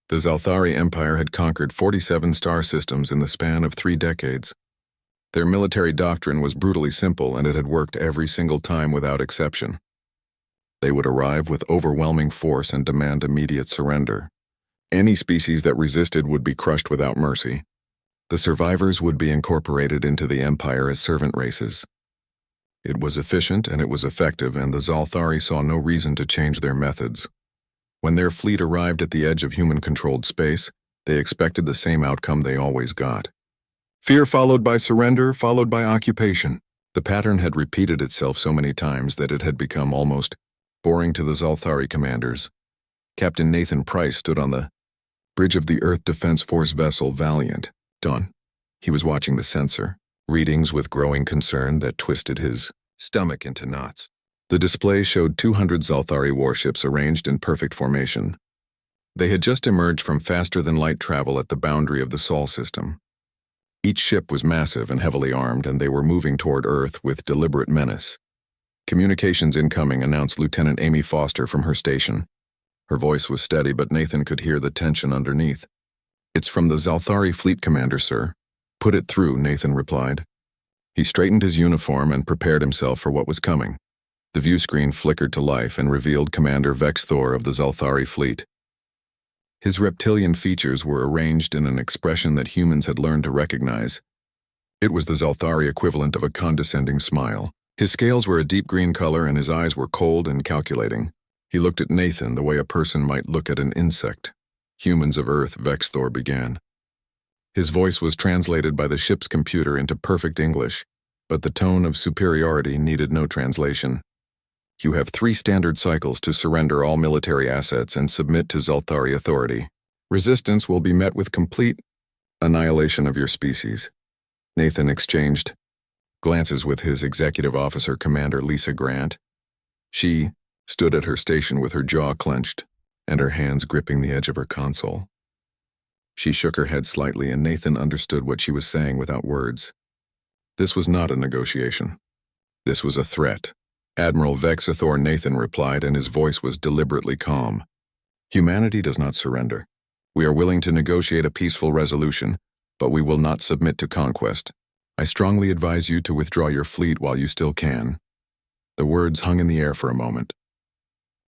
The Zalthari Empire had conquered 47 star systems in the span of 3 decades. Their military doctrine was brutally simple, and it had worked every single time without exception. They would arrive with overwhelming force and demand immediate surrender. Any species that resisted would be crushed without mercy. The survivors would be incorporated into the Empire as servant races. It was efficient and it was effective, and the Zalthari saw no reason to change their methods. When their fleet arrived at the edge of human-controlled space, they expected the same outcome they always got. Fear followed by surrender, followed by occupation. The pattern had repeated itself so many times that it had become almost boring to the Zalthari commanders. Captain Nathan Price stood on the bridge of the Earth Defense Force vessel Valiant. Dawn. He was watching the sensor, readings with growing concern that twisted his stomach into knots. The display showed 200 Zalthari warships arranged in perfect formation. They had just emerged from faster-than-light travel at the boundary of the Sol system. Each ship was massive and heavily armed, and they were moving toward Earth with deliberate menace. Communications incoming, announced Lieutenant Amy Foster from her station. Her voice was steady, but Nathan could hear the tension underneath. "It's from the Zalthari fleet commander, sir." "Put it through," Nathan replied. He straightened his uniform and prepared himself for what was coming. The view screen flickered to life and revealed Commander Vex Thor of the Zalthari fleet. His reptilian features were arranged in an expression that humans had learned to recognize. It was the Zalthari equivalent of a condescending smile. His scales were a deep green color and his eyes were cold and calculating. He looked at Nathan the way a person might look at an insect. "Humans of Earth," Vex Thor began. His voice was translated by the ship's computer into perfect English, but the tone of superiority needed no translation. "You have 3 standard cycles to surrender all military assets and submit to Zalthari authority. Resistance will be met with complete annihilation of your species." Nathan exchanged glances with his executive officer, Commander Lisa Grant. She stood at her station with her jaw clenched and her hands gripping the edge of her console. She shook her head slightly, and Nathan understood what she was saying without words. This was not a negotiation. This was a threat. Admiral Vex Thor, Nathan replied, and his voice was deliberately calm. "Humanity does not surrender. We are willing to negotiate a peaceful resolution, but we will not submit to conquest. I strongly advise you to withdraw your fleet while you still can." The words hung in the air for a moment.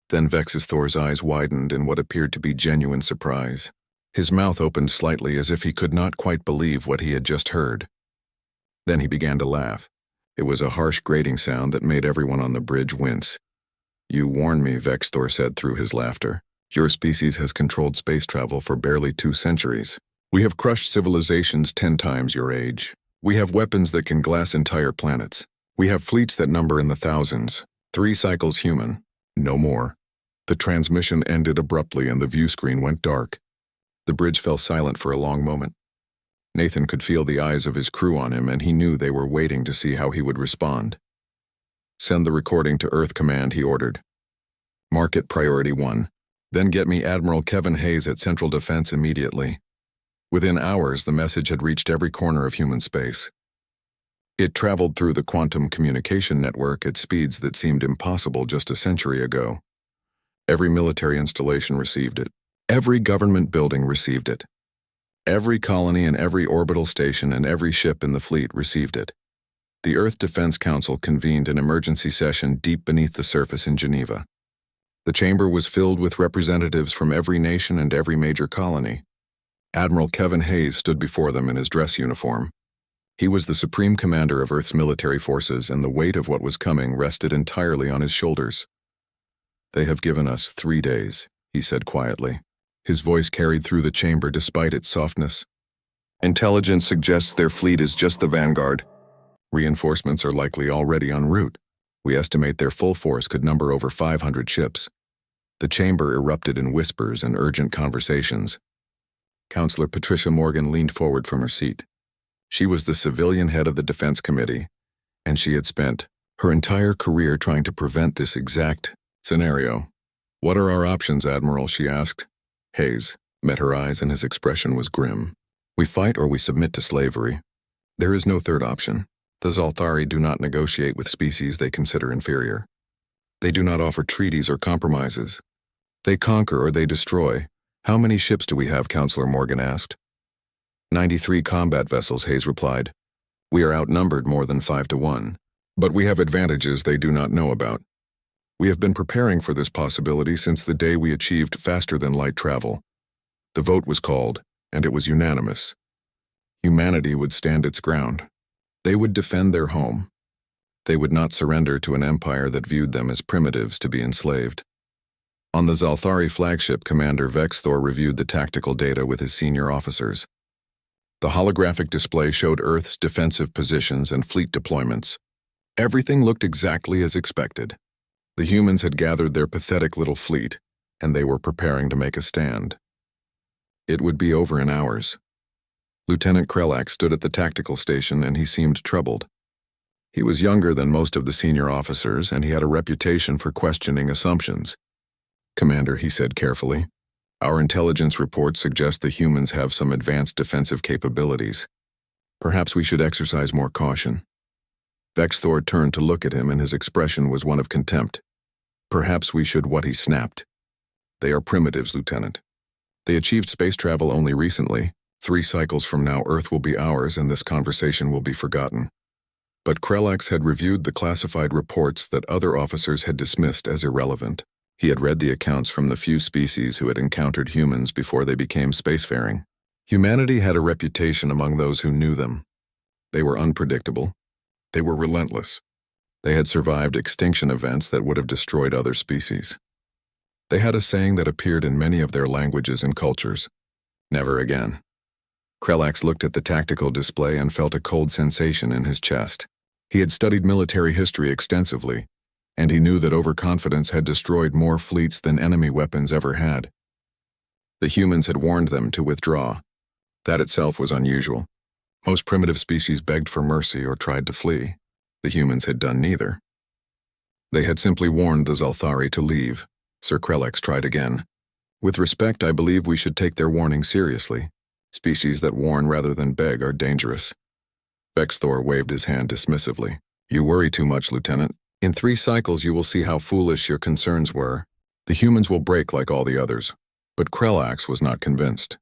Then Vex Thor's eyes widened in what appeared to be genuine surprise. His mouth opened slightly as if he could not quite believe what he had just heard. Then he began to laugh. It was a harsh grating sound that made everyone on the bridge wince. "You warned me," Vex Thor said through his laughter. "Your species has controlled space travel for barely 2 centuries. We have crushed civilizations 10 times your age. We have weapons that can glass entire planets. We have fleets that number in the thousands. 3 cycles human. No more." The transmission ended abruptly and the view screen went dark. The bridge fell silent for a long moment. Nathan could feel the eyes of his crew on him, and he knew they were waiting to see how he would respond. "Send the recording to Earth Command," he ordered. "Mark it Priority 1. Then get me Admiral Kevin Hayes at Central Defense immediately." Within hours, the message had reached every corner of human space. It traveled through the quantum communication network at speeds that seemed impossible just a century ago. Every military installation received it. Every government building received it. Every colony and every orbital station and every ship in the fleet received it. The Earth Defense Council convened an emergency session deep beneath the surface in Geneva. The chamber was filled with representatives from every nation and every major colony. Admiral Kevin Hayes stood before them in his dress uniform. He was the supreme commander of Earth's military forces, and the weight of what was coming rested entirely on his shoulders. "They have given us 3 days," he said quietly. His voice carried through the chamber despite its softness. "Intelligence suggests their fleet is just the vanguard. Reinforcements are likely already en route. We estimate their full force could number over 500 ships." The chamber erupted in whispers and urgent conversations. Counselor Patricia Morgan leaned forward from her seat. She was the civilian head of the Defense Committee, and she had spent her entire career trying to prevent this exact scenario. "What are our options, Admiral?" she asked. Hayes met her eyes, and his expression was grim. "We fight or we submit to slavery. There is no third option. The Zalthari do not negotiate with species they consider inferior. They do not offer treaties or compromises. They conquer or they destroy. How many ships do we have, Counselor Morgan asked. 93 combat vessels, Hayes replied. We are outnumbered more than 5 to 1. But we have advantages they do not know about. We have been preparing for this possibility since the day we achieved faster-than-light travel. The vote was called, and it was unanimous. Humanity would stand its ground. They would defend their home. They would not surrender to an empire that viewed them as primitives to be enslaved. On the Zalthari flagship, Commander Vexthor reviewed the tactical data with his senior officers. The holographic display showed Earth's defensive positions and fleet deployments. Everything looked exactly as expected. The humans had gathered their pathetic little fleet, and they were preparing to make a stand. It would be over in hours. Lieutenant Krelak stood at the tactical station, and he seemed troubled. He was younger than most of the senior officers, and he had a reputation for questioning assumptions. Commander, he said carefully, our intelligence reports suggest the humans have some advanced defensive capabilities. Perhaps we should exercise more caution. Vexthor turned to look at him, and his expression was one of contempt. Perhaps we should, what he snapped. They are primitives, Lieutenant. They achieved space travel only recently. 3 cycles from now, Earth will be ours, and this conversation will be forgotten. But Krelax had reviewed the classified reports that other officers had dismissed as irrelevant. He had read the accounts from the few species who had encountered humans before they became spacefaring. Humanity had a reputation among those who knew them. They were unpredictable. They were relentless. They had survived extinction events that would have destroyed other species. They had a saying that appeared in many of their languages and cultures. Never again. Krelax looked at the tactical display and felt a cold sensation in his chest. He had studied military history extensively, and he knew that overconfidence had destroyed more fleets than enemy weapons ever had. The humans had warned them to withdraw. That itself was unusual. Most primitive species begged for mercy or tried to flee. The humans had done neither. They had simply warned the Zalthari to leave. Sir Krelax tried again. With respect, I believe we should take their warning seriously. Species that warn rather than beg are dangerous. Vexthor waved his hand dismissively. You worry too much, Lieutenant. In 3 cycles you will see how foolish your concerns were. The humans will break like all the others. But Krelax was not convinced.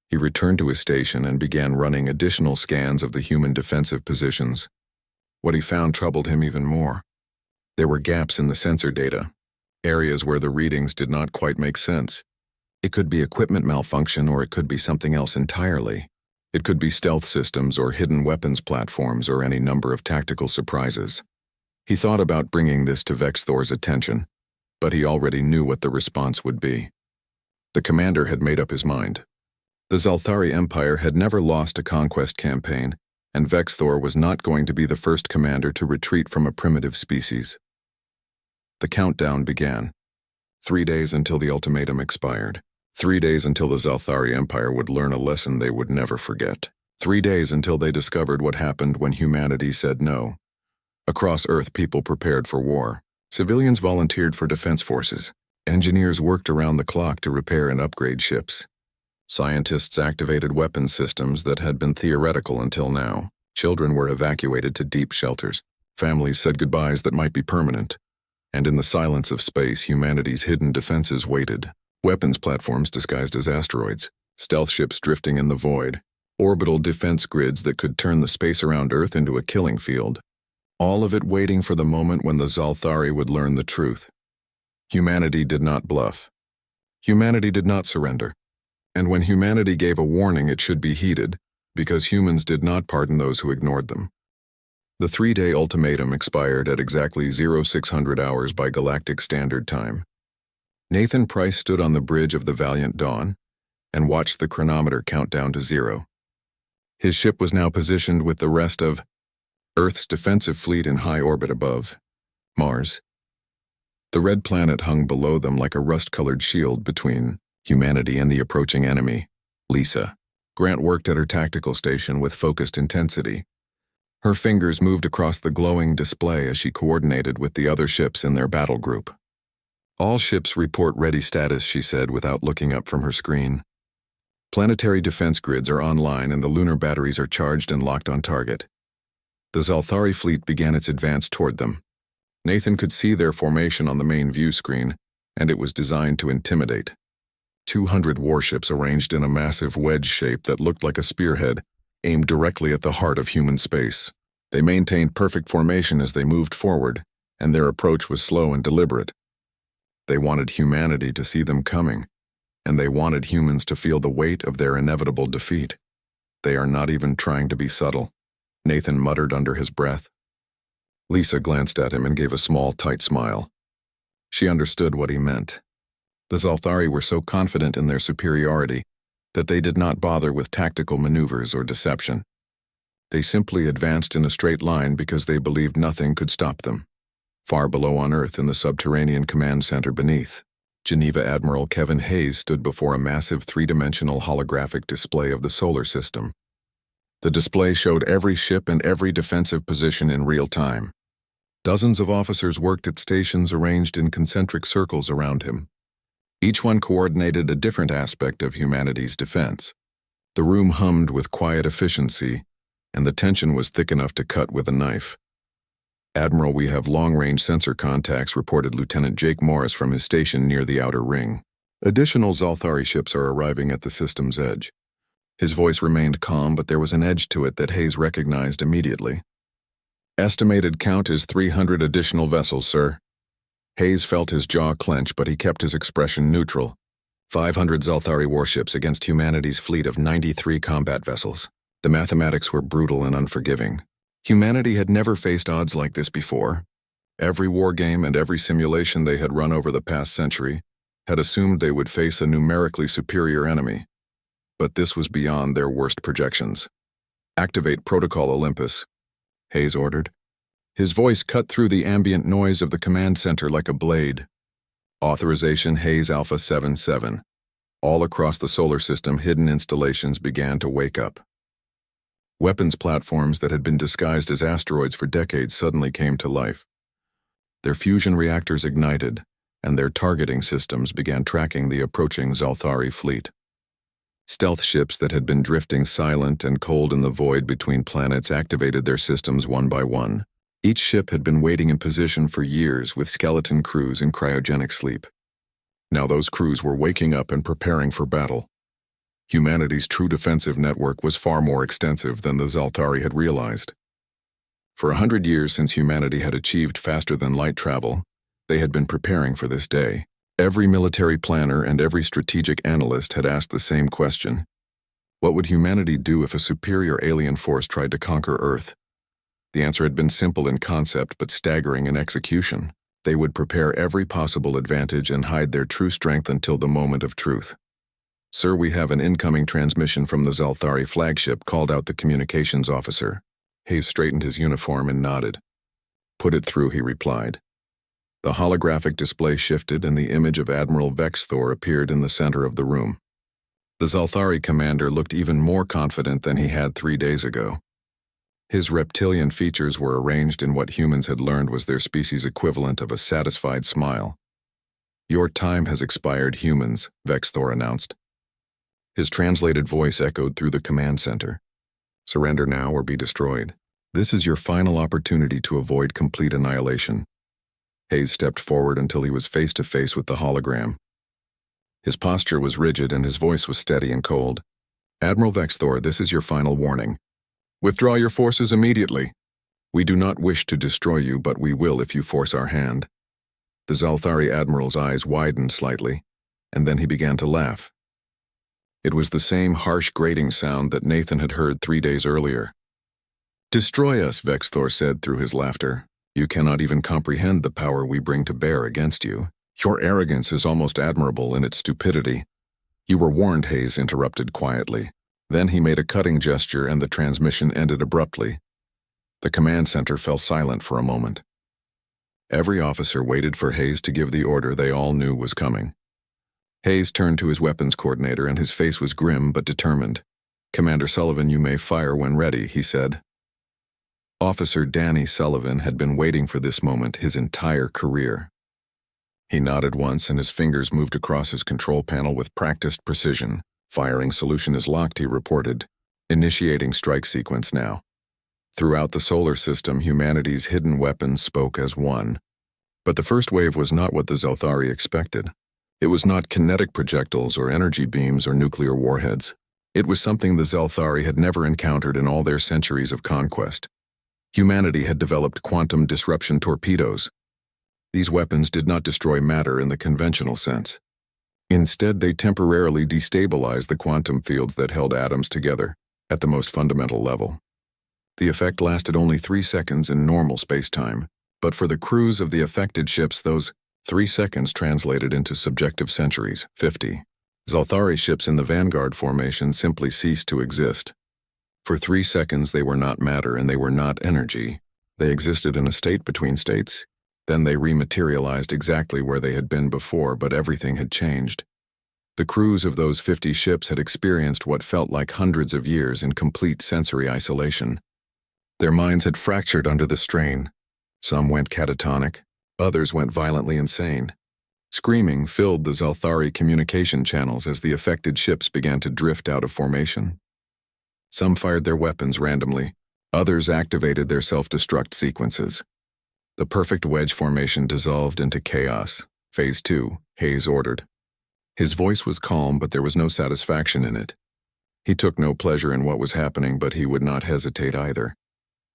He returned to his station and began running additional scans of the human defensive positions. What he found troubled him even more. There were gaps in the sensor data, areas where the readings did not quite make sense. It could be equipment malfunction, or it could be something else entirely. It could be stealth systems or hidden weapons platforms or any number of tactical surprises. He thought about bringing this to Vexthor's attention, but he already knew what the response would be. The commander had made up his mind. The Zalthari Empire had never lost a conquest campaign, and Vexthor was not going to be the first commander to retreat from a primitive species. The countdown began. 3 days until the ultimatum expired. 3 days until the Zalthari Empire would learn a lesson they would never forget. 3 days until they discovered what happened when humanity said no. Across Earth, people prepared for war. Civilians volunteered for defense forces. Engineers worked around the clock to repair and upgrade ships. Scientists activated weapons systems that had been theoretical until now. Children were evacuated to deep shelters. Families said goodbyes that might be permanent. And in the silence of space, humanity's hidden defenses waited. Weapons platforms disguised as asteroids, stealth ships drifting in the void, orbital defense grids that could turn the space around Earth into a killing field. All of it waiting for the moment when the Zalthari would learn the truth. Humanity did not bluff. Humanity did not surrender. And when humanity gave a warning, it should be heeded, because humans did not pardon those who ignored them. The 3-day ultimatum expired at exactly 0600 hours by Galactic Standard Time. Nathan Price stood on the bridge of the Valiant Dawn and watched the chronometer count down to 0. His ship was now positioned with the rest of Earth's defensive fleet in high orbit above Mars. The red planet hung below them like a rust-colored shield between humanity and the approaching enemy, Lisa. Grant worked at her tactical station with focused intensity. Her fingers moved across the glowing display as she coordinated with the other ships in their battle group. All ships report ready status, she said without looking up from her screen. Planetary defense grids are online and the lunar batteries are charged and locked on target. The Zalthari fleet began its advance toward them. Nathan could see their formation on the main view screen, and it was designed to intimidate. 200 warships arranged in a massive wedge shape that looked like a spearhead, aimed directly at the heart of human space. They maintained perfect formation as they moved forward, and their approach was slow and deliberate. They wanted humanity to see them coming, and they wanted humans to feel the weight of their inevitable defeat. They are not even trying to be subtle, Nathan muttered under his breath. Lisa glanced at him and gave a small, tight smile. She understood what he meant. The Zalthari were so confident in their superiority that they did not bother with tactical maneuvers or deception. They simply advanced in a straight line because they believed nothing could stop them. Far below on Earth in the subterranean command center beneath, Geneva Admiral Kevin Hayes stood before a massive three-dimensional holographic display of the solar system. The display showed every ship and every defensive position in real time. Dozens of officers worked at stations arranged in concentric circles around him. Each one coordinated a different aspect of humanity's defense. The room hummed with quiet efficiency, and the tension was thick enough to cut with a knife. "Admiral, we have long-range sensor contacts," reported Lieutenant Jake Morris from his station near the outer ring. "Additional Zalthari ships are arriving at the system's edge." His voice remained calm, but there was an edge to it that Hayes recognized immediately. "Estimated count is 300 additional vessels, sir." Hayes felt his jaw clench, but he kept his expression neutral. 500 Zalthari warships against humanity's fleet of 93 combat vessels. The mathematics were brutal and unforgiving. Humanity had never faced odds like this before. Every war game and every simulation they had run over the past century had assumed they would face a numerically superior enemy. But this was beyond their worst projections. "Activate Protocol Olympus," Hayes ordered. His voice cut through the ambient noise of the command center like a blade. Authorization Hayes Alpha 77. All across the solar system, hidden installations began to wake up. Weapons platforms that had been disguised as asteroids for decades suddenly came to life. Their fusion reactors ignited, and their targeting systems began tracking the approaching Zalthari fleet. Stealth ships that had been drifting silent and cold in the void between planets activated their systems one by one. Each ship had been waiting in position for years with skeleton crews in cryogenic sleep. Now those crews were waking up and preparing for battle. Humanity's true defensive network was far more extensive than the Zalthari had realized. For 100 years since humanity had achieved faster-than-light travel, they had been preparing for this day. Every military planner and every strategic analyst had asked the same question. What would humanity do if a superior alien force tried to conquer Earth? The answer had been simple in concept but staggering in execution. They would prepare every possible advantage and hide their true strength until the moment of truth. "Sir, we have an incoming transmission from the Zalthari flagship," called out the communications officer. Hayes straightened his uniform and nodded. "Put it through," he replied. The holographic display shifted and the image of Admiral Vexthor appeared in the center of the room. The Zalthari commander looked even more confident than he had 3 days ago. His reptilian features were arranged in what humans had learned was their species' equivalent of a satisfied smile. "Your time has expired, humans," Vexthor announced. His translated voice echoed through the command center. "Surrender now or be destroyed. This is your final opportunity to avoid complete annihilation." Hayes stepped forward until he was face to face with the hologram. His posture was rigid and his voice was steady and cold. "Admiral Vexthor, this is your final warning. Withdraw your forces immediately. We do not wish to destroy you, but we will if you force our hand." The Zalthari admiral's eyes widened slightly, and then he began to laugh. It was the same harsh grating sound that Nathan had heard 3 days earlier. "Destroy us," Vexthor said through his laughter. "You cannot even comprehend the power we bring to bear against you. Your arrogance is almost admirable in its stupidity." "You were warned," Hayes interrupted quietly. Then he made a cutting gesture and the transmission ended abruptly. The command center fell silent for a moment. Every officer waited for Hayes to give the order they all knew was coming. Hayes turned to his weapons coordinator and his face was grim but determined. "Commander Sullivan, you may fire when ready," he said. Officer Danny Sullivan had been waiting for this moment his entire career. He nodded once and his fingers moved across his control panel with practiced precision. "Firing solution is locked," he reported. "Initiating strike sequence now." Throughout the solar system, humanity's hidden weapons spoke as one. But the first wave was not what the Zalthari expected. It was not kinetic projectiles or energy beams or nuclear warheads. It was something the Zelthari had never encountered in all their centuries of conquest. Humanity had developed quantum disruption torpedoes. These weapons did not destroy matter in the conventional sense. Instead, they temporarily destabilized the quantum fields that held atoms together at the most fundamental level. The effect lasted only 3 seconds in normal space-time, but for the crews of the affected ships, those 3 seconds translated into subjective centuries, 50. Zelthari ships in the Vanguard formation simply ceased to exist. For 3 seconds they were not matter and they were not energy. They existed in a state between states. Then they rematerialized exactly where they had been before, but everything had changed. The crews of those 50 ships had experienced what felt like hundreds of years in complete sensory isolation. Their minds had fractured under the strain. Some went catatonic, others went violently insane. Screaming filled the Zelthari communication channels as the affected ships began to drift out of formation. Some fired their weapons randomly, others activated their self-destruct sequences. The perfect wedge formation dissolved into chaos. Phase 2, Hayes ordered. His voice was calm, but there was no satisfaction in it. He took no pleasure in what was happening, but he would not hesitate either.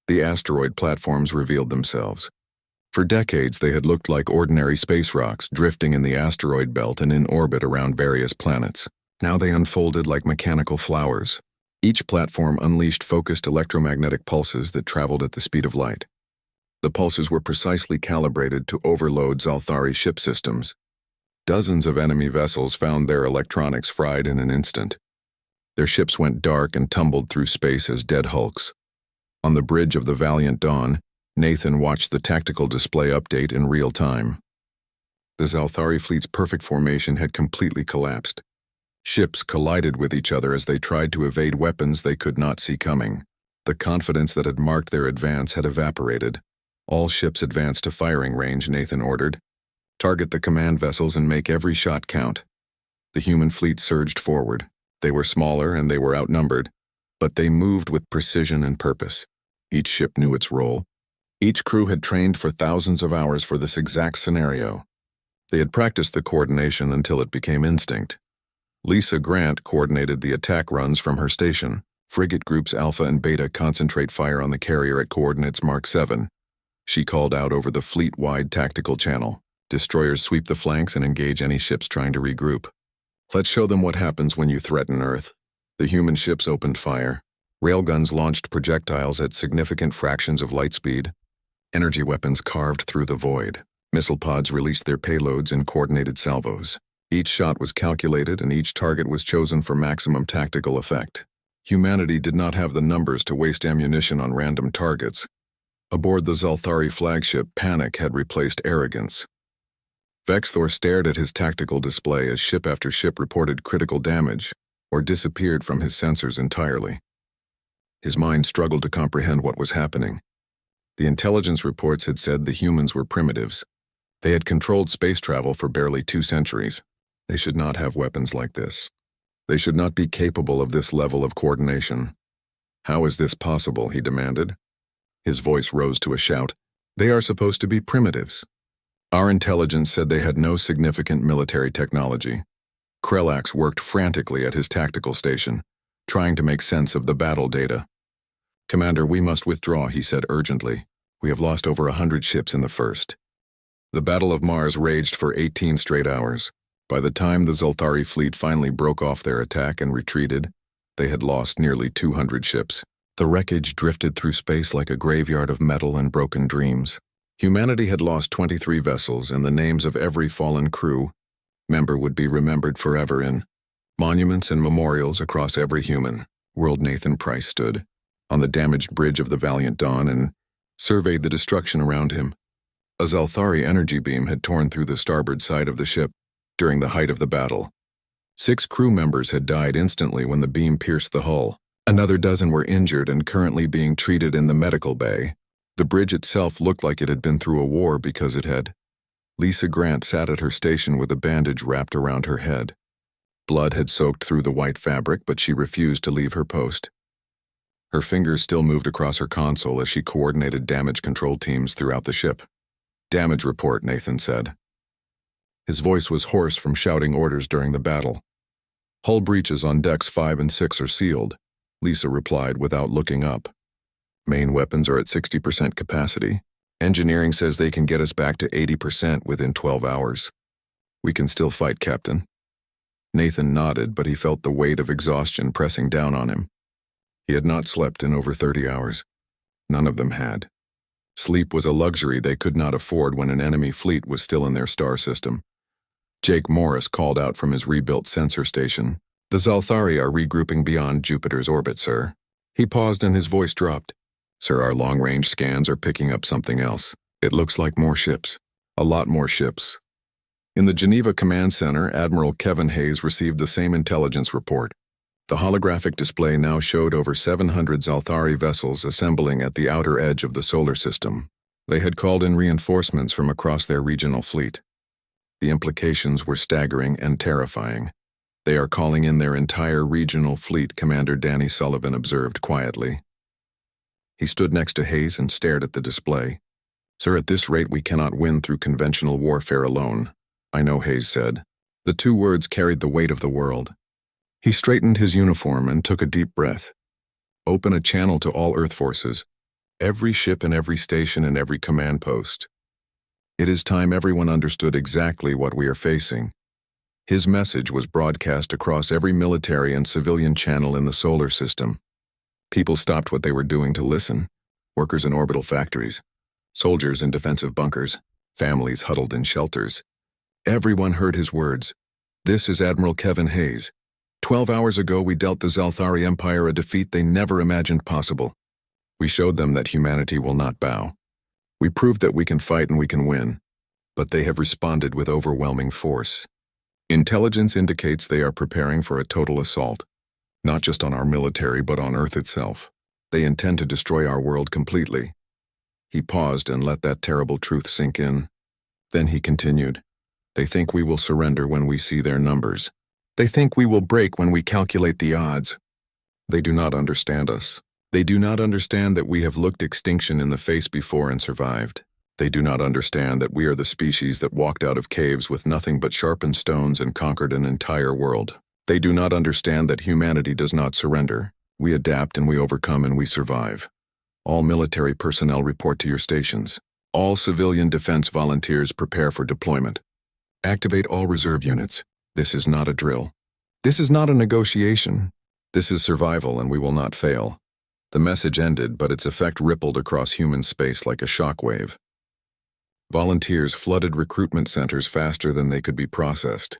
The asteroid platforms revealed themselves. For decades, they had looked like ordinary space rocks drifting in the asteroid belt and in orbit around various planets. Now they unfolded like mechanical flowers. Each platform unleashed focused electromagnetic pulses that traveled at the speed of light. The pulses were precisely calibrated to overload Zelthari ship systems. Dozens of enemy vessels found their electronics fried in an instant. Their ships went dark and tumbled through space as dead hulks. On the bridge of the Valiant Dawn, Nathan watched the tactical display update in real time. The Zelthari fleet's perfect formation had completely collapsed. Ships collided with each other as they tried to evade weapons they could not see coming. The confidence that had marked their advance had evaporated. All ships advanced to firing range, Nathan ordered. Target the command vessels and make every shot count. The human fleet surged forward. They were smaller and they were outnumbered, but they moved with precision and purpose. Each ship knew its role. Each crew had trained for thousands of hours for this exact scenario. They had practiced the coordination until it became instinct. Lisa Grant coordinated the attack runs from her station. Frigate groups Alpha and Beta concentrate fire on the carrier at coordinates Mark 7. She called out over the fleet-wide tactical channel. Destroyers sweep the flanks and engage any ships trying to regroup. Let's show them what happens when you threaten Earth. The human ships opened fire. Railguns launched projectiles at significant fractions of light speed. Energy weapons carved through the void. Missile pods released their payloads in coordinated salvos. Each shot was calculated and each target was chosen for maximum tactical effect. Humanity did not have the numbers to waste ammunition on random targets. Aboard the Zelthari flagship, panic had replaced arrogance. Vexthor stared at his tactical display as ship after ship reported critical damage or disappeared from his sensors entirely. His mind struggled to comprehend what was happening. The intelligence reports had said the humans were primitives. They had controlled space travel for barely 2 centuries. They should not have weapons like this. They should not be capable of this level of coordination. How is this possible, he demanded. His voice rose to a shout. They are supposed to be primitives. Our intelligence said they had no significant military technology. Krelax worked frantically at his tactical station, trying to make sense of the battle data. Commander, we must withdraw, he said urgently. We have lost over 100 ships in the first. The Battle of Mars raged for 18 straight hours. By the time the Zelthari fleet finally broke off their attack and retreated, they had lost nearly 200 ships. The wreckage drifted through space like a graveyard of metal and broken dreams. Humanity had lost 23 vessels, and the names of every fallen crew member would be remembered forever in monuments and memorials across every human world. Nathan Price stood on the damaged bridge of the Valiant Dawn and surveyed the destruction around him. A Zelthari energy beam had torn through the starboard side of the ship during the height of the battle. 6 crew members had died instantly when the beam pierced the hull. Another dozen were injured and currently being treated in the medical bay. The bridge itself looked like it had been through a war because it had. Lisa Grant sat at her station with a bandage wrapped around her head. Blood had soaked through the white fabric, but she refused to leave her post. Her fingers still moved across her console as she coordinated damage control teams throughout the ship. Damage report, Nathan said. His voice was hoarse from shouting orders during the battle. "Hull breaches on decks 5 and 6 are sealed," Lisa replied without looking up. "Main weapons are at 60% capacity. Engineering says they can get us back to 80% within 12 hours. We can still fight, Captain." Nathan nodded, but he felt the weight of exhaustion pressing down on him. He had not slept in over 30 hours. None of them had. Sleep was a luxury they could not afford when an enemy fleet was still in their star system. Jake Morris called out from his rebuilt sensor station. "The Zalthari are regrouping beyond Jupiter's orbit, sir." He paused and his voice dropped. "Sir, our long-range scans are picking up something else. It looks like more ships. A lot more ships." In the Geneva Command Center, Admiral Kevin Hayes received the same intelligence report. The holographic display now showed over 700 Zalthari vessels assembling at the outer edge of the solar system. They had called in reinforcements from across their regional fleet. The implications were staggering and terrifying. "They are calling in their entire regional fleet," Commander Danny Sullivan observed quietly. He stood next to Hayes and stared at the display. "Sir, at this rate we cannot win through conventional warfare alone." "I know," Hayes said. The two words carried the weight of the world. He straightened his uniform and took a deep breath. "Open a channel to all Earth forces. Every ship and every station and every command post. It is time everyone understood exactly what we are facing." His message was broadcast across every military and civilian channel in the solar system. People stopped what they were doing to listen. Workers in orbital factories, soldiers in defensive bunkers, families huddled in shelters. Everyone heard his words. "This is Admiral Kevin Hayes. 12 hours ago we dealt the Zalthari Empire a defeat they never imagined possible. We showed them that humanity will not bow. We proved that we can fight and we can win. But they have responded with overwhelming force. Intelligence indicates they are preparing for a total assault. Not just on our military, but on Earth itself. They intend to destroy our world completely." He paused and let that terrible truth sink in. Then he continued. "They think we will surrender when we see their numbers. They think we will break when we calculate the odds. They do not understand us. They do not understand that we have looked extinction in the face before and survived. They do not understand that we are the species that walked out of caves with nothing but sharpened stones and conquered an entire world. They do not understand that humanity does not surrender. We adapt and we overcome and we survive. All military personnel report to your stations. All civilian defense volunteers prepare for deployment. Activate all reserve units. This is not a drill. This is not a negotiation. This is survival and we will not fail." The message ended, but its effect rippled across human space like a shockwave. Volunteers flooded recruitment centers faster than they could be processed.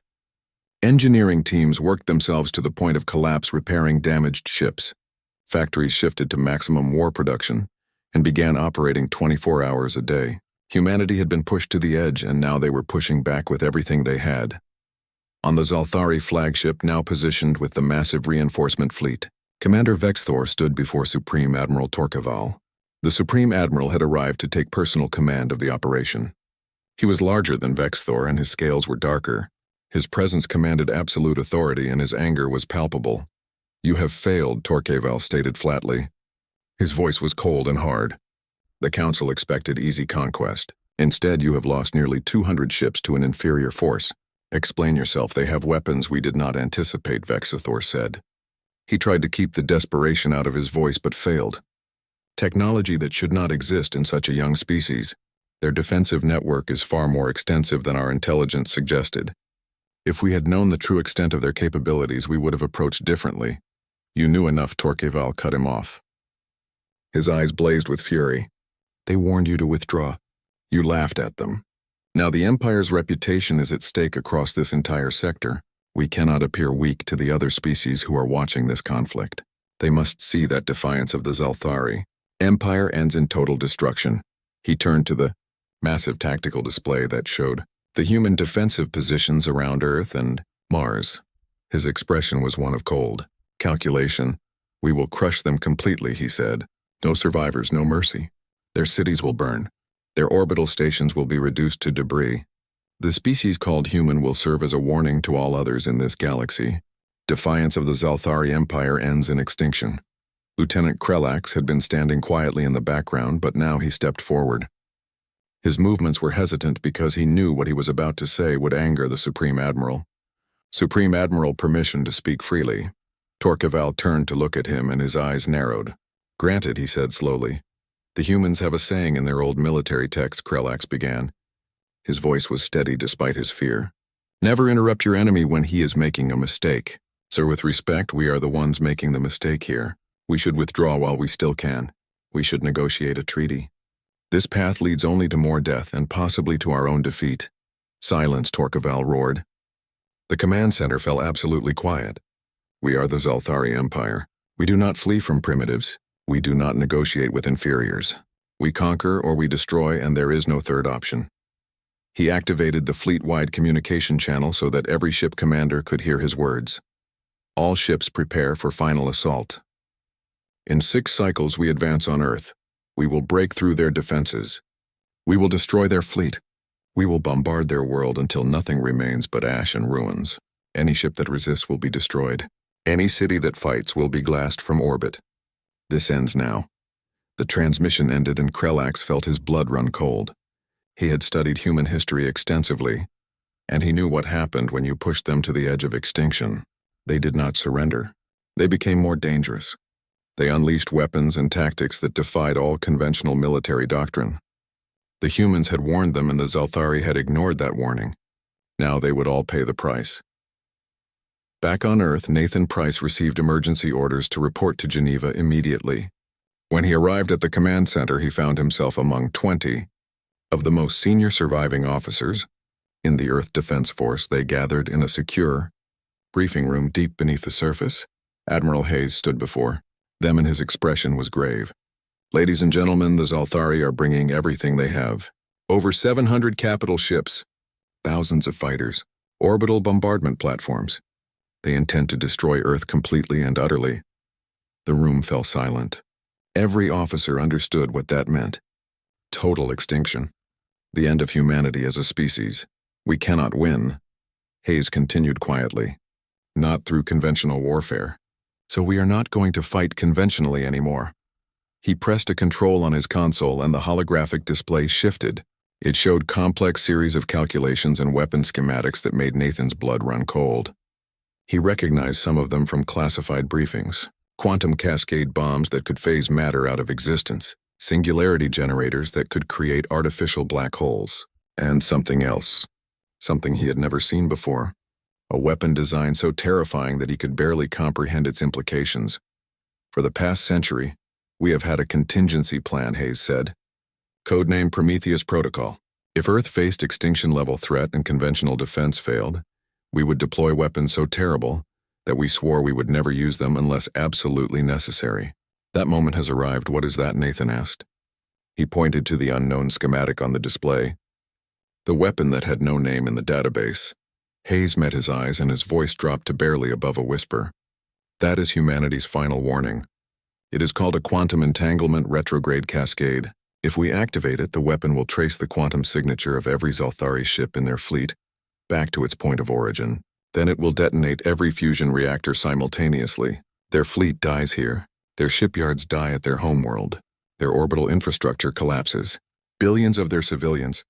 Engineering teams worked themselves to the point of collapse repairing damaged ships. Factories shifted to maximum war production and began operating 24 hours a day. Humanity had been pushed to the edge and now they were pushing back with everything they had. On the Zalthari flagship, now positioned with the massive reinforcement fleet, Commander Vexthor stood before Supreme Admiral Torqueval. The Supreme Admiral had arrived to take personal command of the operation. He was larger than Vexthor and his scales were darker. His presence commanded absolute authority and his anger was palpable. "You have failed," Torqueval stated flatly. His voice was cold and hard. "The Council expected easy conquest. Instead, you have lost nearly 200 ships to an inferior force. Explain yourself. They have weapons we did not anticipate," Vexthor said. He tried to keep the desperation out of his voice but failed. "Technology that should not exist in such a young species. Their defensive network is far more extensive than our intelligence suggested. If we had known the true extent of their capabilities, we would have approached differently." "You knew enough," Torqueval cut him off. His eyes blazed with fury. "They warned you to withdraw. You laughed at them. Now the Empire's reputation is at stake across this entire sector. We cannot appear weak to the other species who are watching this conflict. They must see that defiance of the Zalthari. Empire ends in total destruction." He turned to the massive tactical display that showed the human defensive positions around Earth and Mars. His expression was one of cold calculation. "We will crush them completely," he said. "No survivors, no mercy. Their cities will burn. Their orbital stations will be reduced to debris. The species called human will serve as a warning to all others in this galaxy. Defiance of the Zalthari Empire ends in extinction." Lieutenant Krelax had been standing quietly in the background, but now he stepped forward. His movements were hesitant because he knew what he was about to say would anger the Supreme Admiral. Supreme Admiral permission to speak freely. Torqueval turned to look at him and his eyes narrowed. Granted, he said slowly. The humans have a saying in their old military text, Krellax began. His voice was steady despite his fear. Never interrupt your enemy when he is making a mistake. Sir, with respect, we are the ones making the mistake here. We should withdraw while we still can. We should negotiate a treaty. This path leads only to more death and possibly to our own defeat. Silence, Torqueval roared. The command center fell absolutely quiet. We are the Zalthari Empire. We do not flee from primitives. We do not negotiate with inferiors. We conquer or we destroy, and there is no third option. He activated the fleet-wide communication channel so that every ship commander could hear his words. All ships prepare for final assault. In 6 cycles we advance on Earth. We will break through their defenses. We will destroy their fleet. We will bombard their world until nothing remains but ash and ruins. Any ship that resists will be destroyed. Any city that fights will be glassed from orbit. This ends now. The transmission ended and Krellax felt his blood run cold. He had studied human history extensively, and he knew what happened when you pushed them to the edge of extinction. They did not surrender. They became more dangerous. They unleashed weapons and tactics that defied all conventional military doctrine. The humans had warned them and the Zalthari had ignored that warning. Now they would all pay the price. Back on Earth, Nathan Price received emergency orders to report to Geneva immediately. When he arrived at the command center, he found himself among 20 of the most senior surviving officers. In the Earth Defense Force, they gathered in a secure briefing room deep beneath the surface. Admiral Hayes stood before them and his expression was grave. Ladies and gentlemen, the Zalthari are bringing everything they have. Over 700 capital ships, thousands of fighters, orbital bombardment platforms. They intend to destroy Earth completely and utterly. The room fell silent. Every officer understood what that meant. Total extinction. The end of humanity as a species. We cannot win. Hayes continued quietly. Not through conventional warfare. So we are not going to fight conventionally anymore. He pressed a control on his console and the holographic display shifted. It showed complex series of calculations and weapon schematics that made Nathan's blood run cold. He recognized some of them from classified briefings. Quantum cascade bombs that could phase matter out of existence. Singularity generators that could create artificial black holes. And something else. Something he had never seen before. A weapon design so terrifying that he could barely comprehend its implications. For the past century, we have had a contingency plan, Hayes said. Codename Prometheus Protocol. If Earth faced extinction-level threat and conventional defense failed, we would deploy weapons so terrible that we swore we would never use them unless absolutely necessary. That moment has arrived. What is that? Nathan asked. He pointed to the unknown schematic on the display. The weapon that had no name in the database. Hayes met his eyes and his voice dropped to barely above a whisper. That is humanity's final warning. It is called a quantum entanglement retrograde cascade. If we activate it, the weapon will trace the quantum signature of every Zalthari ship in their fleet back to its point of origin. Then it will detonate every fusion reactor simultaneously. Their fleet dies here. Their shipyards die at their homeworld. Their orbital infrastructure collapses. Billions of their civilians.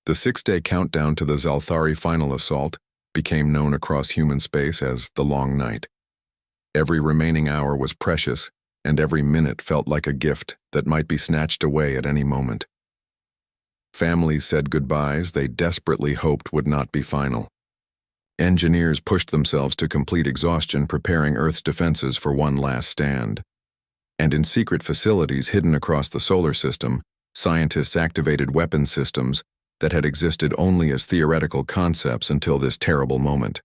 The 6-day countdown to the Zalthari final assault became known across human space as the Long Night. Every remaining hour was precious, and every minute felt like a gift that might be snatched away at any moment. Families said goodbyes they desperately hoped would not be final. Engineers pushed themselves to complete exhaustion, preparing Earth's defenses for one last stand. And in secret facilities hidden across the solar system, scientists activated weapon systems that had existed only as theoretical concepts until this terrible moment.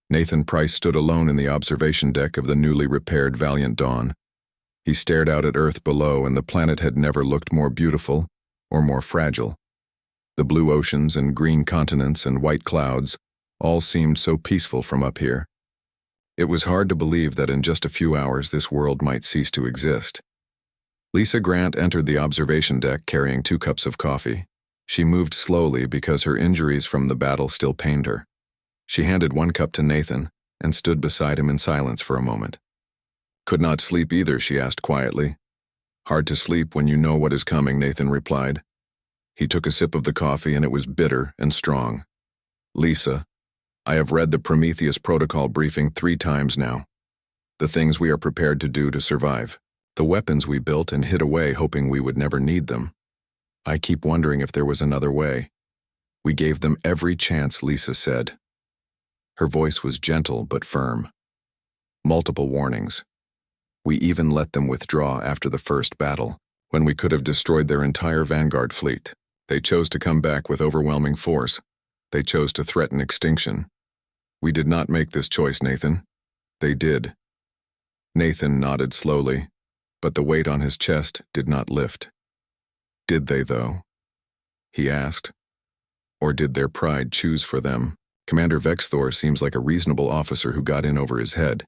Nathan Price stood alone in the observation deck of the newly repaired Valiant Dawn. He stared out at Earth below, and the planet had never looked more beautiful or more fragile. The blue oceans and green continents and white clouds all seemed so peaceful from up here. It was hard to believe that in just a few hours this world might cease to exist. Lisa Grant entered the observation deck carrying 2 cups of coffee. She moved slowly because her injuries from the battle still pained her. She handed 1 cup to Nathan and stood beside him in silence for a moment. Could not sleep either, she asked quietly. Hard to sleep when you know what is coming, Nathan replied. He took a sip of the coffee and it was bitter and strong. Lisa, I have read the Prometheus Protocol briefing 3 times now. The things we are prepared to do to survive. The weapons we built and hid away hoping we would never need them. I keep wondering if there was another way. We gave them every chance, Lisa said. Her voice was gentle but firm. Multiple warnings. We even let them withdraw after the first battle, when we could have destroyed their entire vanguard fleet. They chose to come back with overwhelming force. They chose to threaten extinction. We did not make this choice, Nathan. They did. Nathan nodded slowly, but the weight on his chest did not lift. Did they, though? He asked. Or did their pride choose for them? Commander Vexthor seems like a reasonable officer who got in over his head.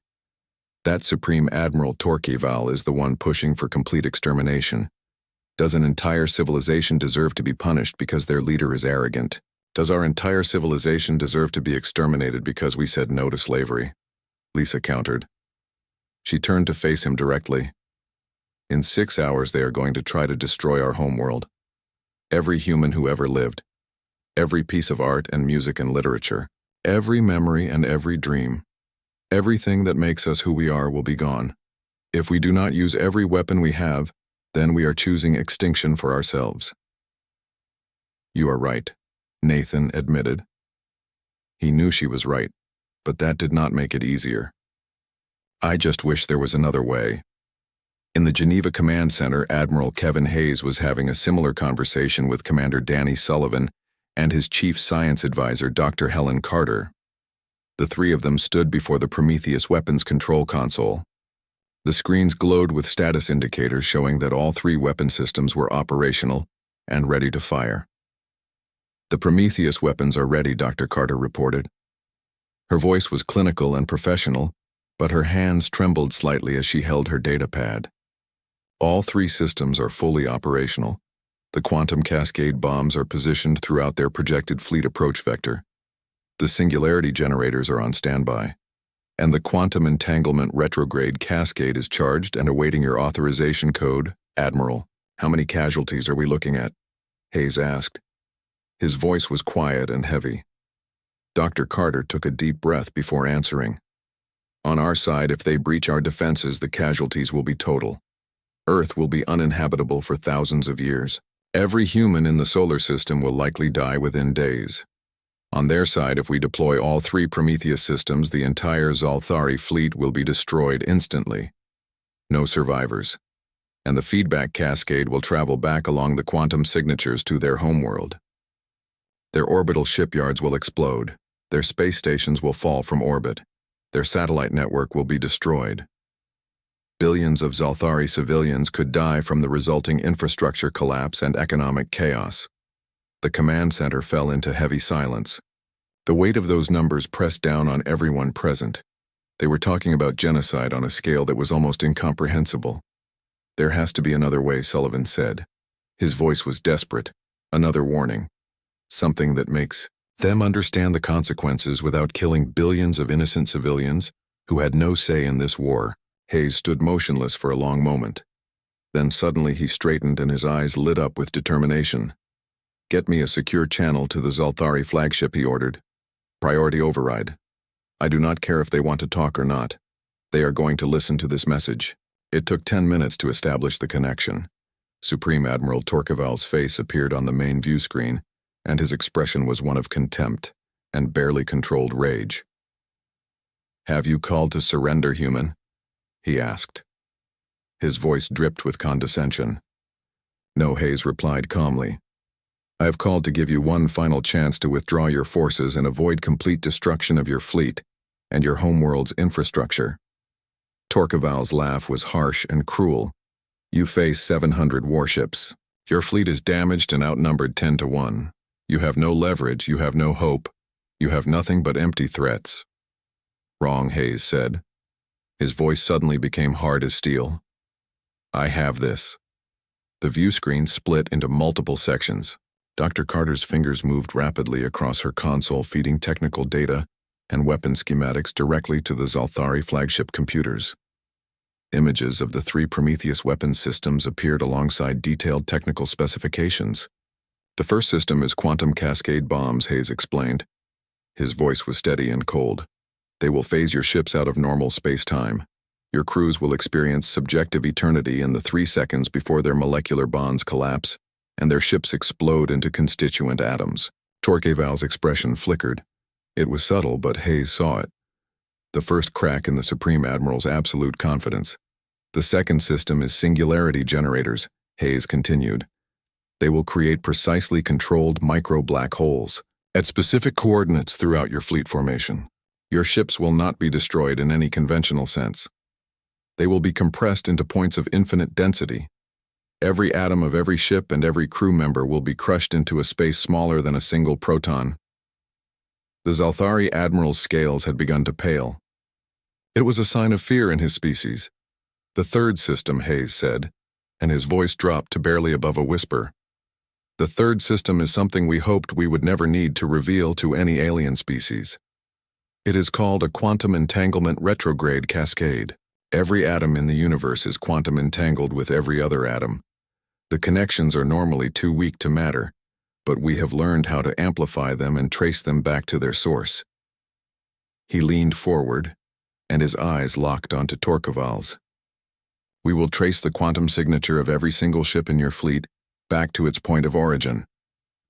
That Supreme Admiral Torqueval is the one pushing for complete extermination. Does an entire civilization deserve to be punished because their leader is arrogant? Does our entire civilization deserve to be exterminated because we said no to slavery? Lisa countered. She turned to face him directly. In 6 hours they are going to try to destroy our homeworld. Every human who ever lived. Every piece of art and music and literature. Every memory and every dream. Everything that makes us who we are will be gone. If we do not use every weapon we have, then we are choosing extinction for ourselves. You are right, Nathan admitted. He knew she was right, but that did not make it easier. I just wish there was another way. In the Geneva Command Center, Admiral Kevin Hayes was having a similar conversation with Commander Danny Sullivan and his chief science advisor, Dr. Helen Carter. The 3 of them stood before the Prometheus weapons control console. The screens glowed with status indicators showing that all 3 weapon systems were operational and ready to fire. The Prometheus weapons are ready, Dr. Carter reported. Her voice was clinical and professional, but her hands trembled slightly as she held her data pad. All 3 systems are fully operational. The quantum cascade bombs are positioned throughout their projected fleet approach vector. The singularity generators are on standby. And the quantum entanglement retrograde cascade is charged and awaiting your authorization code, Admiral. How many casualties are we looking at? Hayes asked. His voice was quiet and heavy. Dr. Carter took a deep breath before answering. On our side, if they breach our defenses, the casualties will be total. Earth will be uninhabitable for thousands of years. Every human in the solar system will likely die within days. On their side, if we deploy all 3 Prometheus systems, the entire Zalthari fleet will be destroyed instantly. No survivors. And the feedback cascade will travel back along the quantum signatures to their homeworld. Their orbital shipyards will explode. Their space stations will fall from orbit. Their satellite network will be destroyed. Billions of Zalthari civilians could die from the resulting infrastructure collapse and economic chaos. The command center fell into heavy silence. The weight of those numbers pressed down on everyone present. They were talking about genocide on a scale that was almost incomprehensible. There has to be another way, Sullivan said. His voice was desperate. Another warning. Something that makes them understand the consequences without killing billions of innocent civilians who had no say in this war. Hayes stood motionless for a long moment. Then suddenly he straightened and his eyes lit up with determination. Get me a secure channel to the Zalthari flagship, he ordered. Priority override. I do not care if they want to talk or not. They are going to listen to this message. It took 10 minutes to establish the connection. Supreme Admiral Torqueval's face appeared on the main view screen, and his expression was one of contempt and barely controlled rage. Have you called to surrender, human? He asked. His voice dripped with condescension. No, Hayes replied calmly. I have called to give you one final chance to withdraw your forces and avoid complete destruction of your fleet and your homeworld's infrastructure. Torqueval's laugh was harsh and cruel. You face 700 warships. Your fleet is damaged and outnumbered 10 to 1. You have no leverage, you have no hope. You have nothing but empty threats. Wrong, Hayes said. His voice suddenly became hard as steel. I have this. The view screen split into multiple sections. Dr. Carter's fingers moved rapidly across her console, feeding technical data and weapon schematics directly to the Zalthari flagship computers. Images of the 3 Prometheus weapons systems appeared alongside detailed technical specifications. The first system is quantum cascade bombs, Hayes explained. His voice was steady and cold. They will phase your ships out of normal space-time. Your crews will experience subjective eternity in the 3 seconds before their molecular bonds collapse, and their ships explode into constituent atoms. Torqueval's expression flickered. It was subtle, but Hayes saw it. The first crack in the Supreme Admiral's absolute confidence. The second system is singularity generators, Hayes continued. They will create precisely controlled micro-black holes at specific coordinates throughout your fleet formation. Your ships will not be destroyed in any conventional sense. They will be compressed into points of infinite density. Every atom of every ship and every crew member will be crushed into a space smaller than a single proton. The Zalthari Admiral's scales had begun to pale. It was a sign of fear in his species. The third system, Hayes said, and his voice dropped to barely above a whisper. The third system is something we hoped we would never need to reveal to any alien species. It is called a quantum entanglement retrograde cascade. Every atom in the universe is quantum entangled with every other atom. The connections are normally too weak to matter, but we have learned how to amplify them and trace them back to their source. He leaned forward, and his eyes locked onto Torqueval's. We will trace the quantum signature of every single ship in your fleet back to its point of origin,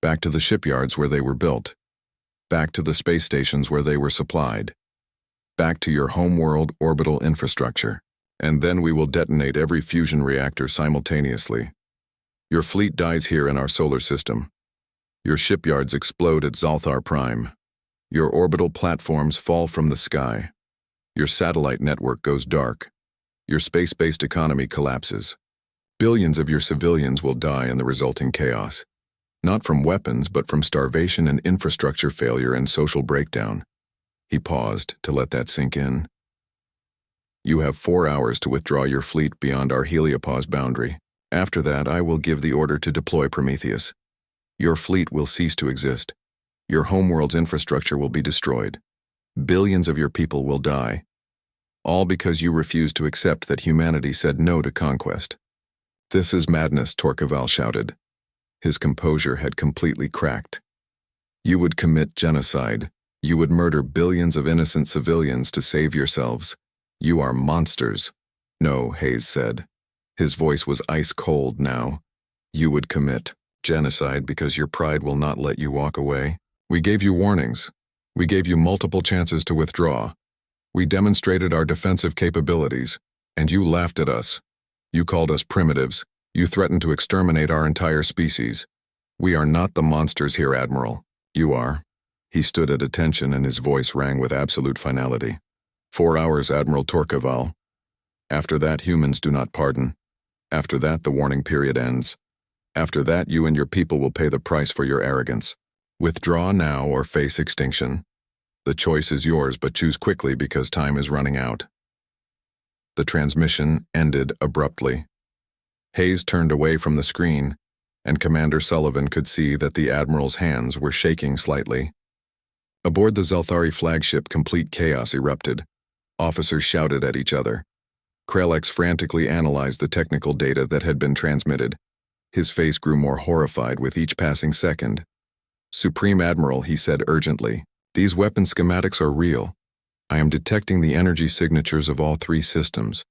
back to the shipyards where they were built, back to the space stations where they were supplied, back to your homeworld orbital infrastructure, and then we will detonate every fusion reactor simultaneously. Your fleet dies here in our solar system. Your shipyards explode at Zalthar Prime. Your orbital platforms fall from the sky. Your satellite network goes dark. Your space-based economy collapses. Billions of your civilians will die in the resulting chaos, not from weapons but from starvation and infrastructure failure and social breakdown. He paused to let that sink in. You have 4 hours to withdraw your fleet beyond our heliopause boundary. After that, I will give the order to deploy Prometheus. Your fleet will cease to exist. Your homeworld's infrastructure will be destroyed. Billions of your people will die. All because you refused to accept that humanity said no to conquest. This is madness, Torqueval shouted. His composure had completely cracked. You would commit genocide. You would murder billions of innocent civilians to save yourselves. You are monsters. No, Hayes said. His voice was ice cold now. You would commit genocide because your pride will not let you walk away. We gave you warnings. We gave you multiple chances to withdraw. We demonstrated our defensive capabilities, and you laughed at us. You called us primitives. You threatened to exterminate our entire species. We are not the monsters here, Admiral. You are. He stood at attention and his voice rang with absolute finality. 4 hours, Admiral Torqueval. After that, humans do not pardon. After that, the warning period ends. After that, you and your people will pay the price for your arrogance. Withdraw now or face extinction. The choice is yours, but choose quickly because time is running out. The transmission ended abruptly. Hayes turned away from the screen, and Commander Sullivan could see that the Admiral's hands were shaking slightly. Aboard the Zalthari flagship, complete chaos erupted. Officers shouted at each other. Krelex frantically analyzed the technical data that had been transmitted. His face grew more horrified with each passing second. Supreme Admiral, he said urgently, these weapon schematics are real. I am detecting the energy signatures of all 3 systems.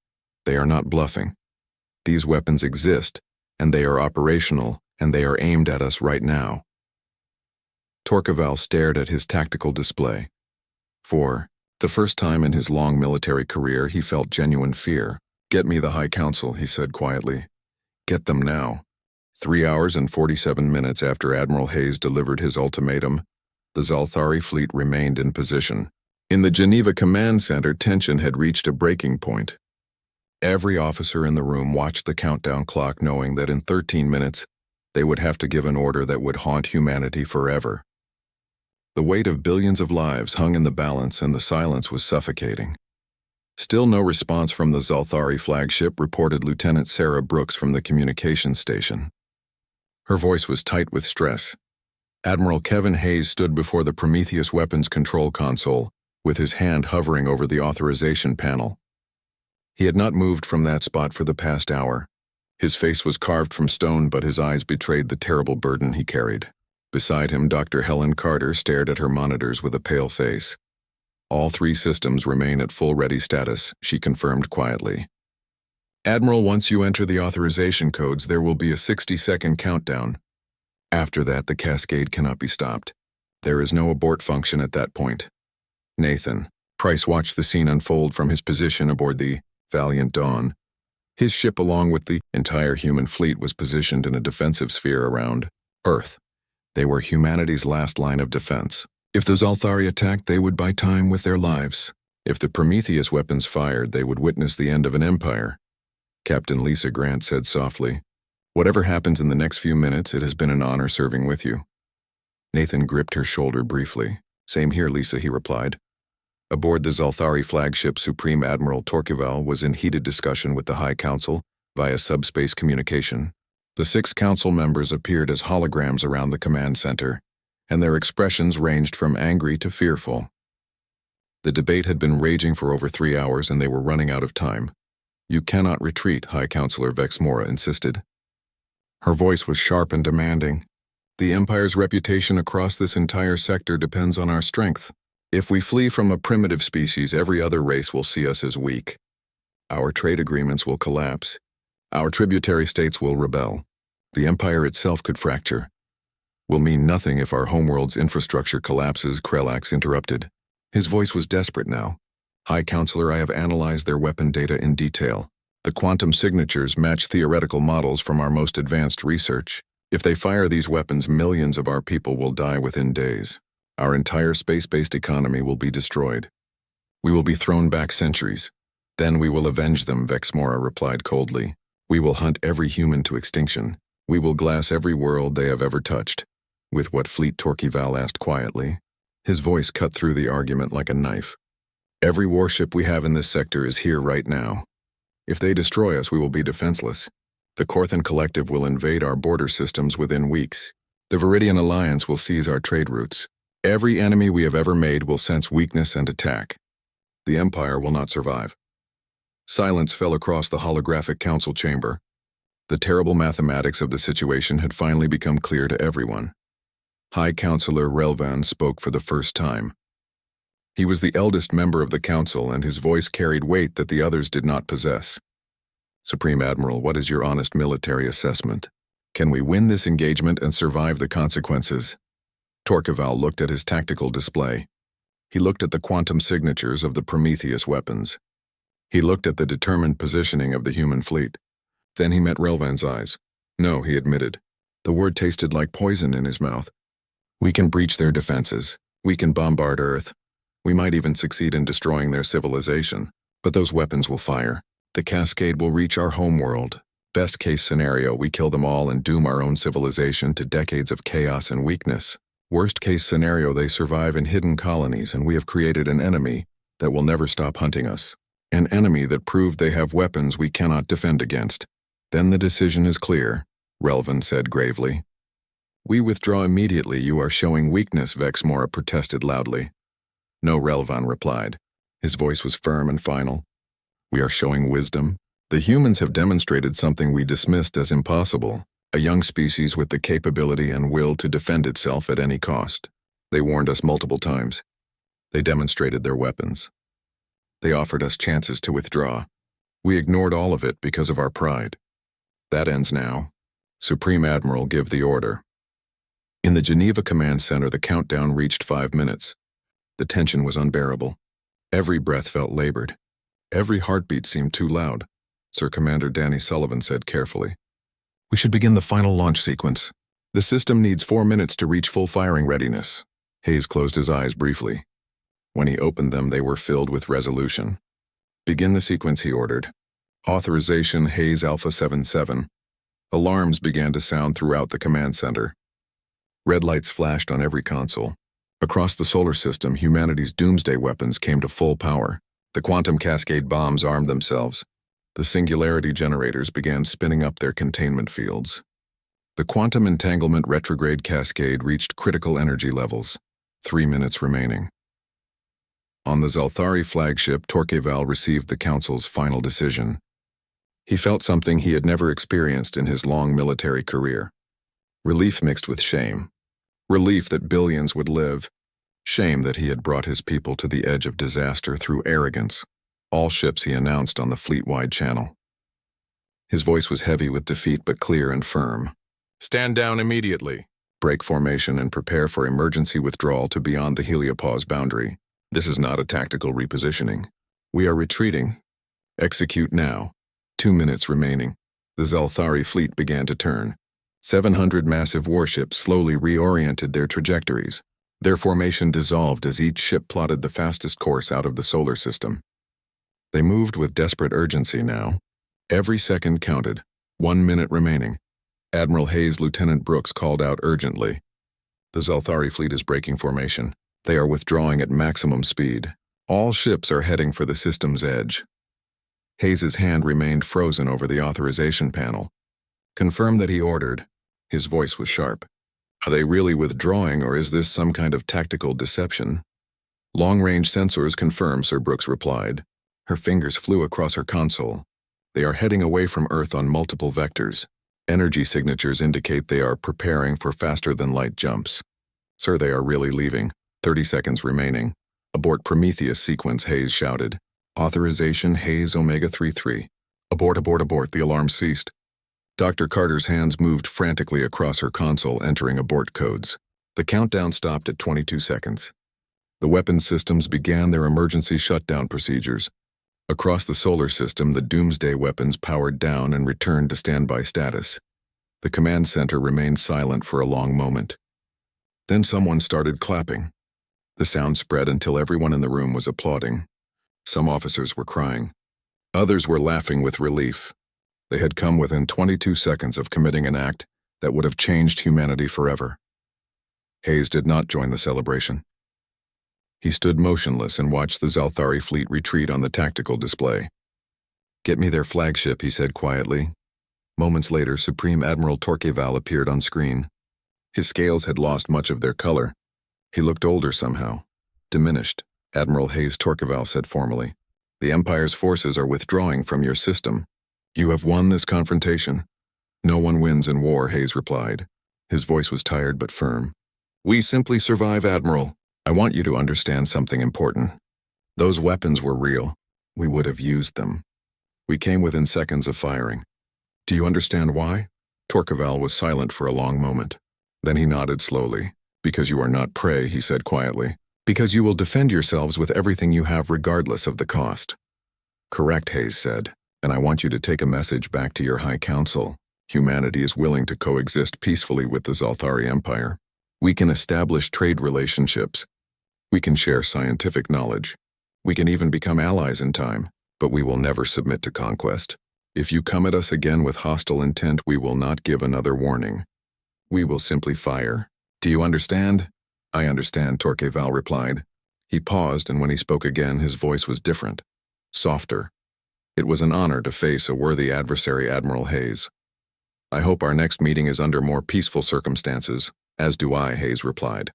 They are not bluffing. These weapons exist, and they are operational, and they are aimed at us right now. Torqueval stared at his tactical display. For the first time in his long military career, he felt genuine fear. Get me the High Council, he said quietly. Get them now. 3 hours and 47 minutes after Admiral Hayes delivered his ultimatum, the Zalthari fleet remained in position. In the Geneva Command Center, tension had reached a breaking point. Every officer in the room watched the countdown clock, knowing that in 13 minutes, they would have to give an order that would haunt humanity forever. The weight of billions of lives hung in the balance, and the silence was suffocating. Still no response from the Zalthari flagship, reported Lieutenant Sarah Brooks from the communications station. Her voice was tight with stress. Admiral Kevin Hayes stood before the Prometheus weapons control console, with his hand hovering over the authorization panel. He had not moved from that spot for the past hour. His face was carved from stone, but his eyes betrayed the terrible burden he carried. Beside him, Dr. Helen Carter stared at her monitors with a pale face. All 3 systems remain at full ready status, she confirmed quietly. Admiral, once you enter the authorization codes, there will be a 60-second countdown. After that, the cascade cannot be stopped. There is no abort function at that point. Nathan. Price watched the scene unfold from his position aboard the Valiant Dawn. His ship, along with the entire human fleet, was positioned in a defensive sphere around Earth. They were humanity's last line of defense. If the Zalthari attacked, they would buy time with their lives. If the Prometheus weapons fired, they would witness the end of an empire. Captain Lisa Grant said softly, "Whatever happens in the next few minutes, it has been an honor serving with you." Nathan gripped her shoulder briefly. "Same here, Lisa," he replied. Aboard the Zalthari flagship, Supreme Admiral Torqueval was in heated discussion with the High Council via subspace communication. The 6 council members appeared as holograms around the command center, and their expressions ranged from angry to fearful. The debate had been raging for over 3 hours, and they were running out of time. "You cannot retreat," High Councilor Vexmora insisted. Her voice was sharp and demanding. "The Empire's reputation across this entire sector depends on our strength. If we flee from a primitive species, every other race will see us as weak. Our trade agreements will collapse. Our tributary states will rebel. The Empire itself could fracture. Will mean nothing if our homeworld's infrastructure collapses," Krelax interrupted. His voice was desperate now. "High Councilor, I have analyzed their weapon data in detail. The quantum signatures match theoretical models from our most advanced research. If they fire these weapons, millions of our people will die within days. Our entire space-based economy will be destroyed. We will be thrown back centuries. Then we will avenge them," Vexmora replied coldly. "We will hunt every human to extinction. We will glass every world they have ever touched." "With what fleet?" Torqueval asked quietly. His voice cut through the argument like a knife. "Every warship we have in this sector is here right now. If they destroy us, we will be defenseless. The Corthan Collective will invade our border systems within weeks. The Viridian Alliance will seize our trade routes. Every enemy we have ever made will sense weakness and attack. The Empire will not survive." Silence fell across the holographic council chamber. The terrible mathematics of the situation had finally become clear to everyone. High Councilor Relvan spoke for the first time. He was the eldest member of the council, and his voice carried weight that the others did not possess. "Supreme Admiral, what is your honest military assessment? Can we win this engagement and survive the consequences?" Torqueval looked at his tactical display. He looked at the quantum signatures of the Prometheus weapons. He looked at the determined positioning of the human fleet. Then he met Relvan's eyes. "No," he admitted. The word tasted like poison in his mouth. "We can breach their defenses. We can bombard Earth. We might even succeed in destroying their civilization. But those weapons will fire. The cascade will reach our homeworld. Best case scenario, we kill them all and doom our own civilization to decades of chaos and weakness. Worst case scenario, they survive in hidden colonies, and we have created an enemy that will never stop hunting us. An enemy that proved they have weapons we cannot defend against. Then the decision is clear," Relvan said gravely. "We withdraw immediately. You are showing weakness," Vexmora protested loudly. "No," Relvan replied. His voice was firm and final. "We are showing wisdom. The humans have demonstrated something we dismissed as impossible. A young species with the capability and will to defend itself at any cost. They warned us multiple times. They demonstrated their weapons. They offered us chances to withdraw. We ignored all of it because of our pride. That ends now. Supreme Admiral, give the order." In the Geneva Command Center, the countdown reached 5 minutes. The tension was unbearable. Every breath felt labored. Every heartbeat seemed too loud. Sir Commander Danny Sullivan said carefully, "We should begin the final launch sequence. The system needs 4 minutes to reach full firing readiness." Hayes closed his eyes briefly. When he opened them, they were filled with resolution. "Begin the sequence," he ordered. Authorization Hayes Alpha 77. Alarms began to sound throughout the command center. Red lights flashed on every console. Across the solar system, humanity's doomsday weapons came to full power. The quantum cascade bombs armed themselves. The singularity generators began spinning up their containment fields. The quantum entanglement retrograde cascade reached critical energy levels. 3 minutes remaining. On the Zalthari flagship, Torqueval received the Council's final decision. He felt something he had never experienced in his long military career. Relief mixed with shame. Relief that billions would live. Shame that he had brought his people to the edge of disaster through arrogance. All ships, he announced on the fleet-wide channel. His voice was heavy with defeat but clear and firm. Stand down immediately. Break formation and prepare for emergency withdrawal to beyond the heliopause boundary. This is not a tactical repositioning. We are retreating. Execute now. 2 minutes remaining. The Zalthari fleet began to turn. 700 massive warships slowly reoriented their trajectories. Their formation dissolved as each ship plotted the fastest course out of the solar system. They moved with desperate urgency now. Every second counted. 1 minute remaining. Admiral Hayes' Lieutenant Brooks called out urgently. The Zalthari fleet is breaking formation. They are withdrawing at maximum speed. All ships are heading for the system's edge. Hayes' hand remained frozen over the authorization panel. Confirm that he ordered. His voice was sharp. Are they really withdrawing, or is this some kind of tactical deception? Long-range sensors confirm, Sir Brooks replied. Her fingers flew across her console. They are heading away from Earth on multiple vectors. Energy signatures indicate they are preparing for faster-than-light jumps. Sir, they are really leaving. 30 seconds remaining. Abort Prometheus sequence, Hayes shouted. Authorization Hayes Omega-33. Abort, abort, abort, the alarm ceased. Dr. Carter's hands moved frantically across her console, entering abort codes. The countdown stopped at 22 seconds. The weapons systems began their emergency shutdown procedures. Across the solar system, the doomsday weapons powered down and returned to standby status. The command center remained silent for a long moment. Then someone started clapping. The sound spread until everyone in the room was applauding. Some officers were crying. Others were laughing with relief. They had come within 22 seconds of committing an act that would have changed humanity forever. Hayes did not join the celebration. He stood motionless and watched the Zalthari fleet retreat on the tactical display. Get me their flagship, he said quietly. Moments later, Supreme Admiral Torqueval appeared on screen. His scales had lost much of their color. He looked older somehow. Diminished, Admiral Hayes Torqueval said formally. The Empire's forces are withdrawing from your system. You have won this confrontation. No one wins in war, Hayes replied. His voice was tired but firm. We simply survive, Admiral. I want you to understand something important. Those weapons were real. We would have used them. We came within seconds of firing. Do you understand why? Torqueval was silent for a long moment. Then he nodded slowly. Because you are not prey, he said quietly. Because you will defend yourselves with everything you have regardless of the cost. Correct, Hayes said. And I want you to take a message back to your High Council. Humanity is willing to coexist peacefully with the Zalthari Empire. We can establish trade relationships. We can share scientific knowledge. We can even become allies in time, but we will never submit to conquest. If you come at us again with hostile intent, we will not give another warning. We will simply fire. Do you understand? I understand, Torqueval replied. He paused, and when he spoke again, his voice was different, softer. It was an honor to face a worthy adversary, Admiral Hayes. I hope our next meeting is under more peaceful circumstances, as do I, Hayes replied.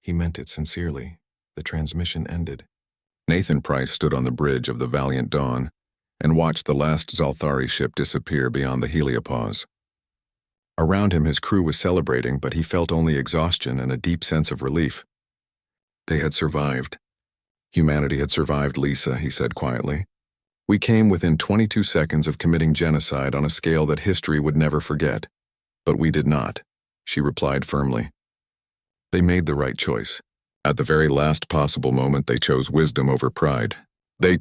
He meant it sincerely. The transmission ended. Nathan Price stood on the bridge of the Valiant Dawn and watched the last Zalthari ship disappear beyond the heliopause. Around him his crew was celebrating, but he felt only exhaustion and a deep sense of relief. They had survived. Humanity had survived, Lisa, he said quietly. We came within 22 seconds of committing genocide on a scale that history would never forget. But we did not, she replied firmly. They made the right choice. At the very last possible moment, they chose wisdom over pride. They